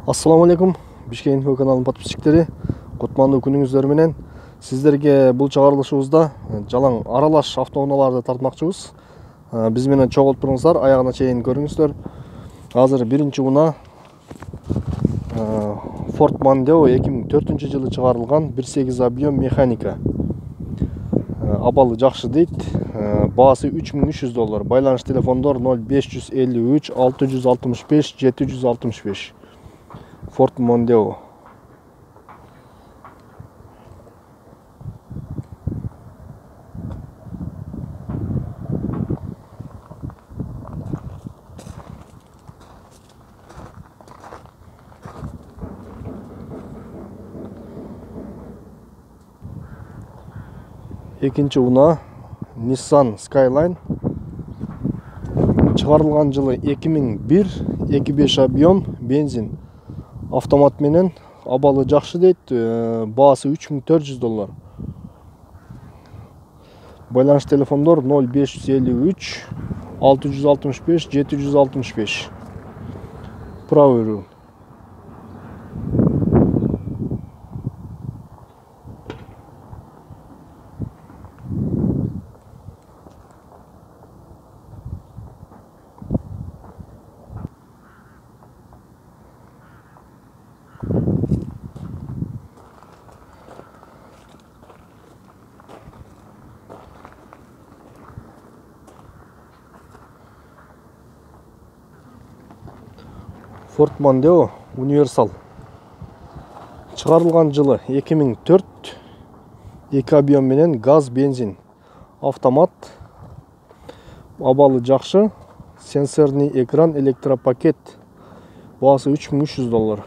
Ассаламу алейкум, Бишкек Инфо каналының подписчиктери. Кутмандуу күнүңүздөр менен. Сиздерге бул чыгарылышыбызда жалаң аралаш автоунааларды тартмакчыбыз. Биз менен чогулуп туруңуздар, аягына чейин көрүңүздөр. Азыр биринчи унаа Ford Mondeo 2004-жылы чыгарылган 1.8 объем механика. Абалы жакшы дейт. Баасы $3300. Байланыш телефондор 0553 665 765. Ford Mondeo. Экинчи унаа Nissan Skyline. Чыгарылган жылы 2001, 2.5 объем бензин. Автомат менен абалы жакшы дейт. Баасы $3400. Байланыш телефондор 0553 665 765. Правый руль. Ford Mondeo универсал. Чыгарылган жылы 2004, 2 объем менен газ бензин. Автомат. Абалы жакшы. Сенсорный экран, электропакет. Баасы $3300.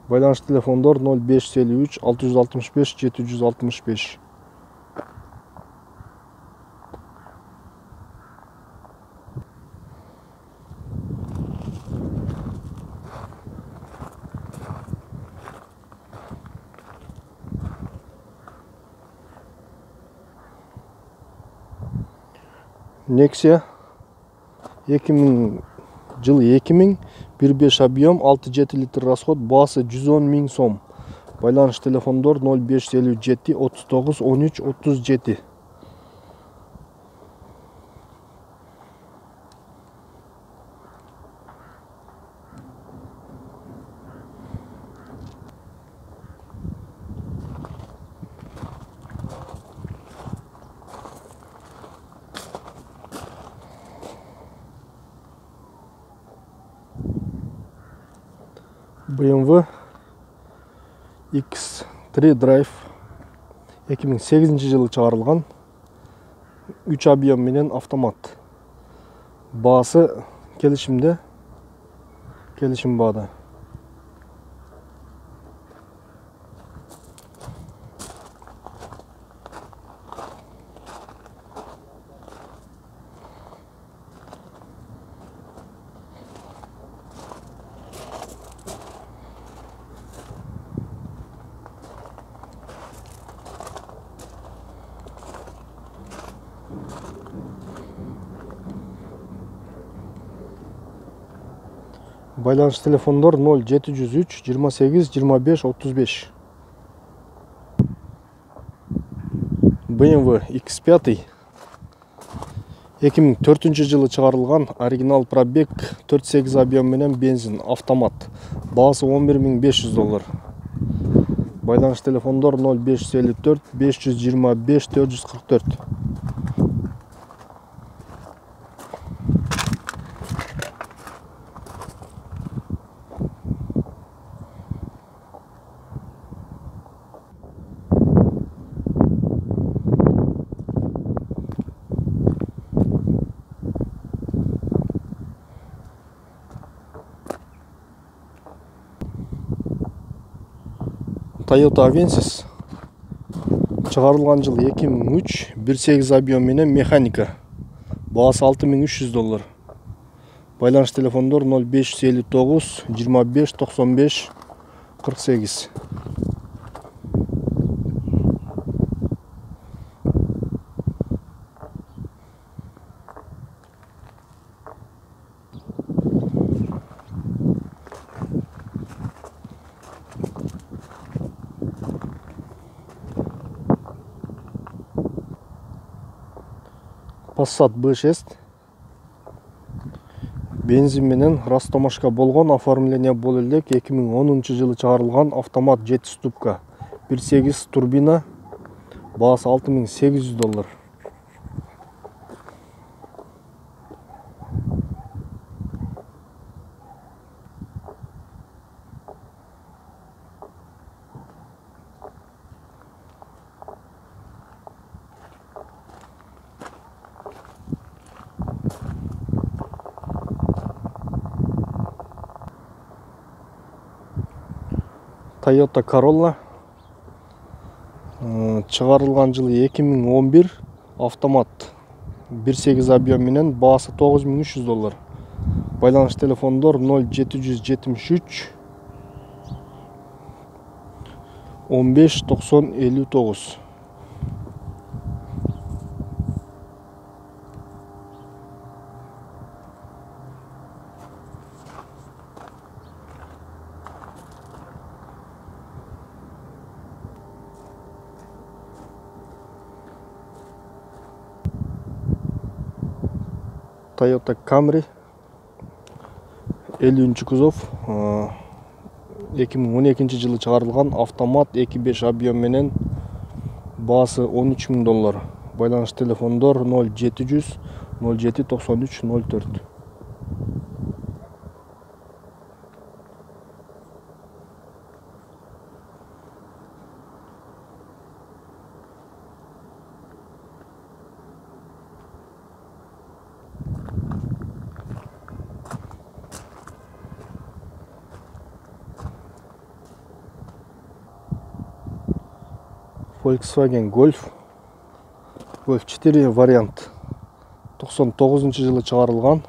Байланыш телефондор 0553 665 765. Nexia 2000 жылы 2000 1.5 объем 6-7 литр расход, баасы 110 000 сом. Байланыш телефондор 0557 39 13 37. BMW X3 Drive 2008 жылы чыгарылган 3 объем менен автомат. Баасы келишим баада. Байланыш телефондор 0703 28 25 35. BMW X5 2004 жылы чыгарылган, оригинал пробег, 4.8 объем менен бензин, автомат. Баасы $11500. Байланыш телефондор 0554 525 444. Toyota Avensis чыгарылган жылы 2003 1.8 объем менен механика. Баасы $6300. Байланыш телефондор 0559 25 95 48. Passat B6 бензин менен растамашка болгон, оформление болуп элек. 2010-жылы чыгарылган автомат 7 ступка, 1.8 турбина, баасы $6.800. Toyota Corolla чыгарылган жылы 2011, автомат 1.8 объем менен, баасы $9.300. Байланыш телефондор 0773 15 90 59. Toyota Camry 50 кузов, 2012 жылы чыгарылган, автомат 2.5 объем менен, баасы $13.000. Байланыш телефондор 0700 07 93 04. Volkswagen Golf 4 вариант, 99 жылы чыгарылган,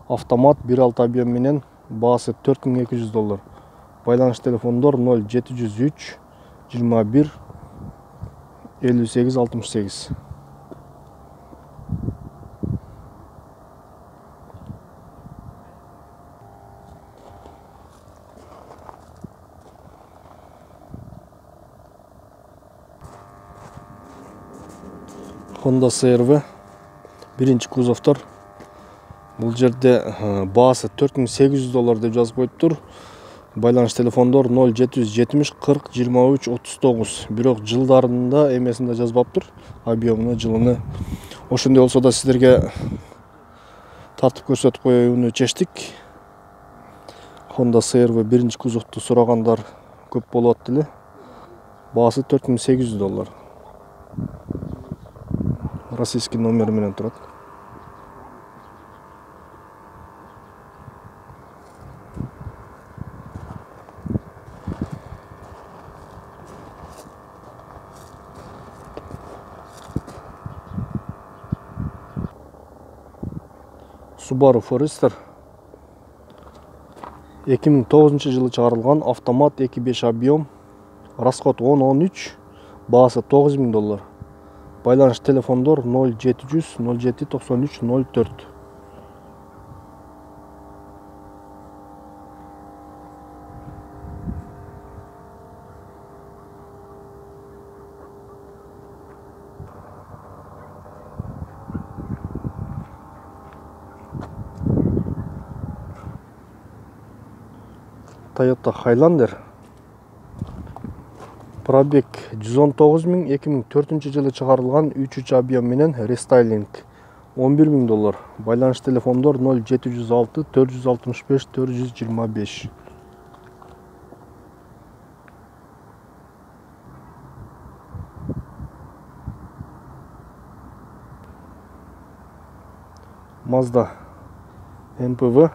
автомат 1.6 объем менен, баасы $4200. Байланыш телефондор 0703 21 58 68. Honda CR-V 1 кузовтор. Бул жерде баасы $4800 деп жазып коюптур. Байланыш телефондор 0770 40 23 39. Бирок жылдарында эмесинде жазбаптыр, объемуну, жылыны. Ошондой болсо да сиздерге тартып көрсөтүп коюуну чечтик. Honda CR-V 1 кузовту сурагандар көп болот деле. Баасы $4800. Российский номер менен турат. Subaru Forester 2009 жылы чыгарылган, автомат 2.5 объем, расход 10-13, баасы $9000. Байланыш телефондор 0700 07 93 04. Toyota Highlander пробег 119 000, 2004 жылы чыгарылган, 3 объем менен, рестайлинг $11000. Байланыш телефондор 0706 465 425. Mazda MPV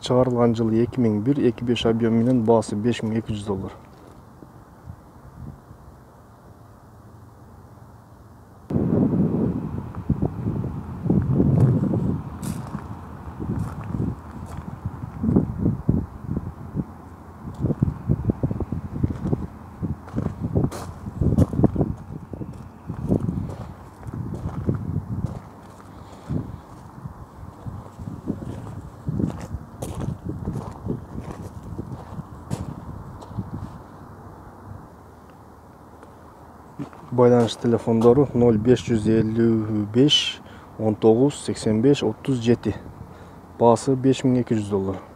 чыгарылган жылы 2001, 2.5 объем менен, баасы $5200. Байланыш телефондору 0555 19 85 37. Баасы $5200.